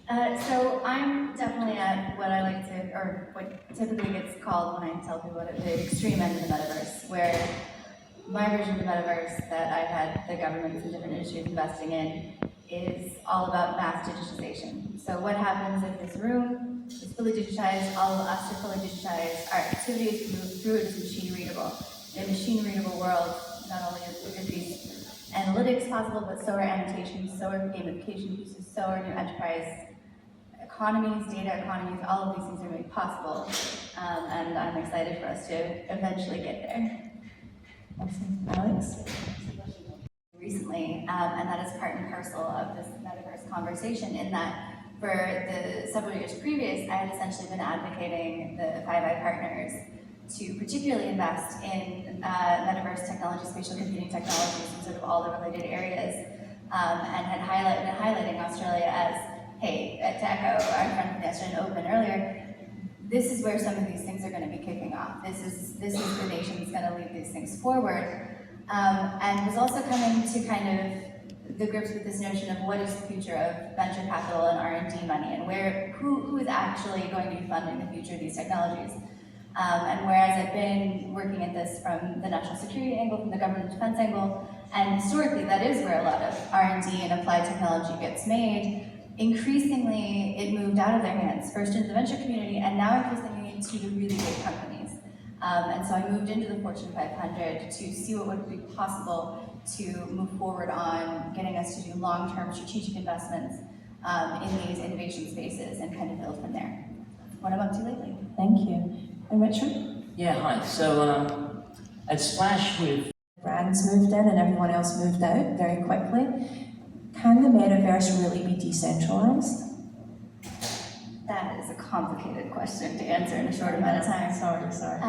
So I'm definitely at what I like to, or what typically gets called when I tell people at the extreme end of the metaverse, where my version of the metaverse that I've had the governments and different industries investing in is all about mass digitization. So what happens if this room is fully digitized, all of us are fully digitized, our activities move through it as machine readable. In a machine readable world, not only are these analytics possible, but so are annotations, so are gamification pieces, so are new enterprise economies, data economies, all of these things are made possible. And I'm excited for us to eventually get there. Awesome. Alex? Recently, and that is part and parcel of this metaverse conversation, in that for the several years previous, I had essentially been advocating the 5i partners to particularly invest in metaverse technology, spatial computing technologies, and sort of all the related areas, and had been highlighting Australia as, hey, to echo our friend from the Australian Open earlier, this is where some of these things are going to be kicking off. This is the nation that's going to lead these things forward. And was also coming to kind of the grips with this notion of what is the future of venture capital and R&D money, and who is actually going to be funding the future of these technologies. And whereas I've been working at this from the national security angle, from the government defense angle, and historically that is where a lot of R&D and applied technology gets made, increasingly it moved out of their hands, first into the venture community, and now increasingly into the really big companies. And so I moved into the Fortune 500 to see what would be possible to move forward on getting us to do long-term strategic investments in these innovation spaces and kind of build from there. What I'm up to lately. Thank you. And Richard? Yeah, hi. So at Splash, Brands moved in and everyone else moved out very quickly. Can the metaverse really be decentralized? That is a complicated question to answer in a short amount of time. Sorry.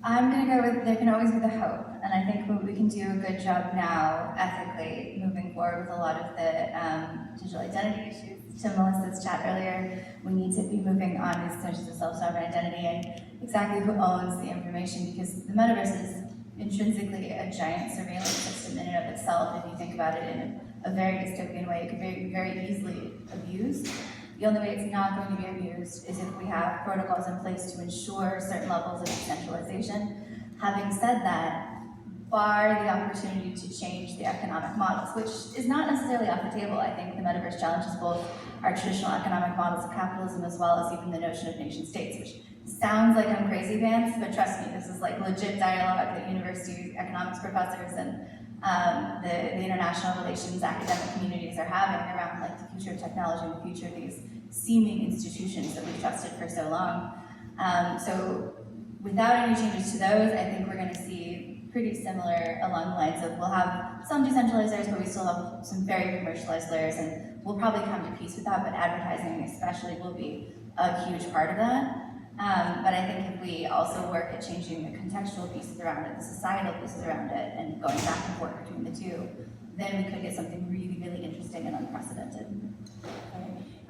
I'm going to go with there can always be the hope, and I think we can do a good job now ethically moving forward with a lot of the digital identity issues. To Melissa's chat earlier, we need to be moving on these notions of self-sovereign identity and exactly who owns the information, because the metaverse is intrinsically a giant surveillance system in and of itself. If you think about it in a very dystopian way, it could be very easily abused. The only way it's not going to be abused is if we have protocols in place to ensure certain levels of decentralization. Having said that, bar the opportunity to change the economic models, which is not necessarily off the table. I think the metaverse challenges both our traditional economic models of capitalism as well as even the notion of nation states, which sounds like I'm crazy pants, but trust me, this is like legit dialogue that university economics professors and the international relations academic communities are having around like the future of technology and the future of these seeming institutions that we've trusted for so long. So without any changes to those, I think we're going to see pretty similar along the lines of we'll have some decentralized layers, but we still have some very commercialized layers, and we'll probably come to peace with that, but advertising especially will be a huge part of that. But I think if we also work at changing the contextual pieces around it, the societal pieces around it, and going back and forth between the two, then we could get something really, really interesting and unprecedented.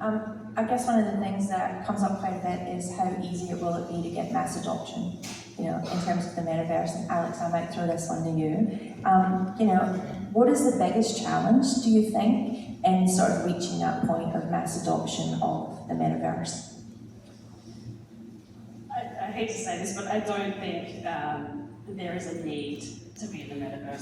I guess one of the things that comes up quite a bit is how easy will it be to get mass adoption, in terms of the metaverse. And Alex, I might throw this one to you. What is the biggest challenge, do you think, in sort of reaching that point of mass adoption of the metaverse? I hate to say this, but I don't think there is a need to be in the metaverse.